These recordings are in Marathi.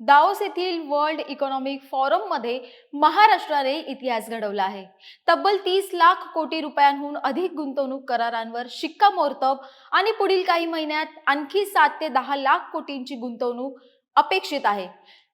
दाओस येथील वर्ल्ड इकॉनॉमिक फोरममध्ये महाराष्ट्राने इतिहास घडवला आहे. तब्बल 30 लाख कोटी रुपयांहून अधिक गुंतवणूक करारांवर शिक्कामोर्तब आणि पुढील काही महिन्यात आणखी 7 ते 10 लाख कोटींची गुंतवणूक अपेक्षित आहे.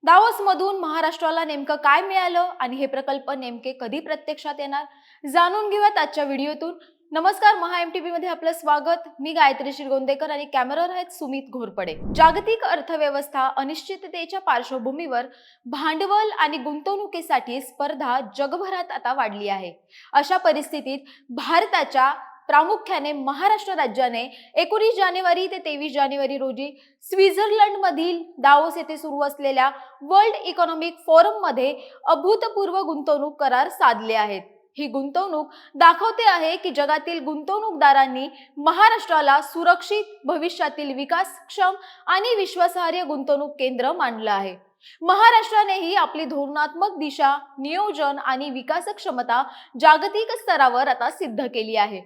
दाओसमधून महाराष्ट्राला नेमकं काय मिळालं आणि हे प्रकल्प नेमके कधी प्रत्यक्षात येणार, जाणून घेऊयात आजच्या व्हिडिओतून. नमस्कार, महा एमटीबी मध्ये आपलं स्वागत. मी गायत्री शिरगोंदेकर आणि कॅमेरावर आहेत सुमित घोरपडे. जागतिक अर्थव्यवस्था अनिश्चिततेच्या पार्श्वभूमीवर भांडवल आणि गुंतवणुकीसाठी स्पर्धा जगभरात आता वाढली आहे. अशा परिस्थितीत भारताच्या प्रामुख्याने महाराष्ट्र राज्याने 19 जानेवारी ते 23 जानेवारी रोजी स्वित्झर्लंड मधील दाओस येथे सुरू असलेल्या वर्ल्ड इकॉनॉमिक फोरम मध्ये अभूतपूर्व गुंतवणूक करार साधले आहेत. ही गुंतवणूक दाखवते आहे की जगातील गुंतवणूकदारांनी महाराष्ट्राला सुरक्षित, भविष्यातील विकासक्षम आणि विश्वासार्ह गुंतवणूक केंद्र मानलं आहे. महाराष्ट्रानेही आपली धोरणात्मक दिशा, नियोजन आणि विकास क्षमता जागतिक स्तरावर आता सिद्ध केली आहे.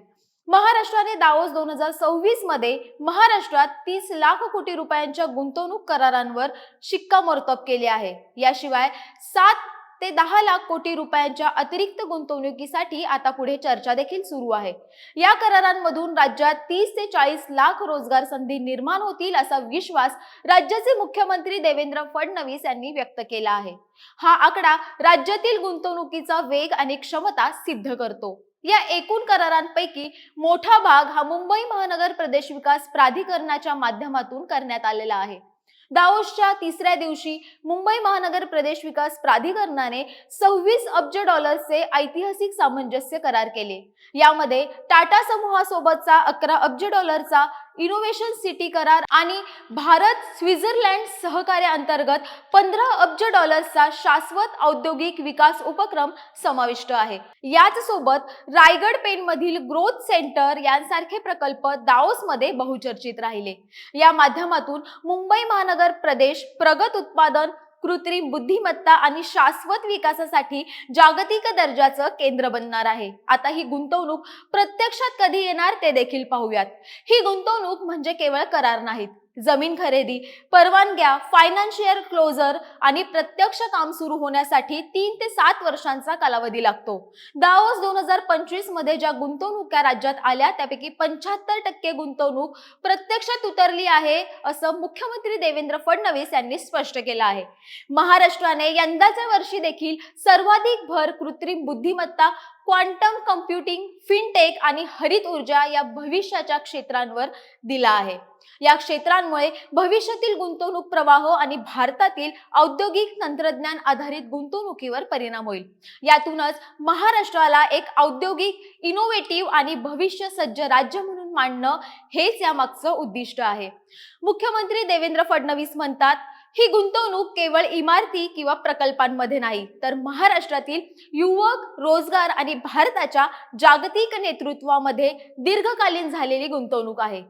महाराष्ट्राने दाओस 2026 मध्ये महाराष्ट्रात 30 लाख कोटी रुपयांच्या गुंतवणूक करारांवर शिक्कामोर्तब केले आहे. याशिवाय 7 ते 10 लाख कोटी रुपयांच्या अतिरिक्त गुंतवणुकीसाठी आता पुढे चर्चा देखील सुरू आहे. या करारांमधून राज्यात 30 ते 40 लाख रोजगार संधी निर्माण होतील असा विश्वास राज्याचे मुख्यमंत्री देवेंद्र फडणवीस यांनी व्यक्त केला आहे. हा आकडा राज्यातील गुंतवणुकीचा वेग आणि क्षमता सिद्ध करतो. या एकूण करारांपैकी मोठा भाग हा मुंबई महानगर प्रदेश विकास प्राधिकरणाच्या माध्यमातून करण्यात आलेला आहे. दाओसच्या तिसऱ्या दिवशी मुंबई महानगर प्रदेश विकास प्राधिकरणाने 26 अब्ज डॉलर्सचे ऐतिहासिक सामंजस्य करार केले. यामध्ये टाटा समूहासोबतचा 11 अब्ज डॉलरचा इनोव्हेशन सिटी करार आणि भारत स्वित्झर्लंड सहकार्याअंतर्गत 15 अब्ज डॉलर्सचा शाश्वत औद्योगिक विकास उपक्रम समाविष्ट आहे. याच सोबत रायगड पेण मधील ग्रोथ सेंटर यांसारखे प्रकल्प दाओसमध्ये बहुचर्चित राहिले. या माध्यमातून मुंबई महानगर प्रदेश प्रगत उत्पादन, कृत्रिम बुद्धिमत्ता आणि शाश्वत विकासासाठी जागतिक दर्जाचं केंद्र बनणार आहे. आता ही गुंतवणूक प्रत्यक्षात कधी येणार ते देखील पाहूयात. ही गुंतवणूक म्हणजे केवळ करार नाहीत. जमीन खरेदी, परवानग्या, फायनान्शियल क्लोजर आणि प्रत्यक्ष काम सुरू होण्यासाठी 3 ते 7 वर्षांचा कालावधी लागतो. दाओस 2025 मध्ये ज्या गुंतवणुका राज्यात आल्या त्यापैकी 75% गुंतवणूक प्रत्यक्षात उतरली आहे, असं मुख्यमंत्री देवेंद्र फडणवीस यांनी स्पष्ट केलं आहे. महाराष्ट्राने यंदाच्या वर्षी देखील सर्वाधिक भर कृत्रिम बुद्धिमत्ता, क्वांटम कम्प्युटिंग, फिनटेक आणि हरित ऊर्जा या भविष्याच्या क्षेत्रांवर दिला आहे. या क्षेत्रांमुळे भविष्यातील गुंतवणूक प्रवाह आणि भारतातील औद्योगिक तंत्रज्ञान आधारित गुंतवणुकीवर परिणाम होईल. यातूनच महाराष्ट्राला एक औद्योगिक, इनोव्हेटिव्ह आणि भविष्य सज्ज राज्य म्हणून मांडणं हेच यामागचं उद्दिष्ट आहे. मुख्यमंत्री देवेंद्र फडणवीस म्हणतात, ही गुंतवणूक केवळ इमारती किंवा प्रकल्पांमध्ये नाही, तर महाराष्ट्रातील युवक, रोजगार आणि भारताच्या जागतिक नेतृत्वामध्ये दीर्घकालीन झालेली गुंतवणूक आहे.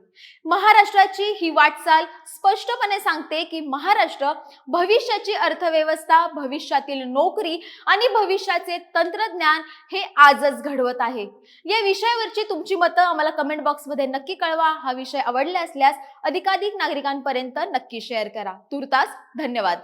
महाराष्ट्राची ही वाटचाल स्पष्टपणे सांगते की महाराष्ट्र भविष्याची अर्थव्यवस्था, भविष्यातील नोकरी आणि भविष्याचे तंत्रज्ञान हे आजच घडवत आहे. या विषयावरची तुमची मतं आम्हाला कमेंट बॉक्समध्ये नक्की कळवा. हा विषय आवडला असल्यास अधिकाधिक नागरिकांपर्यंत नक्की शेअर करा. तुर्तास धन्यवाद.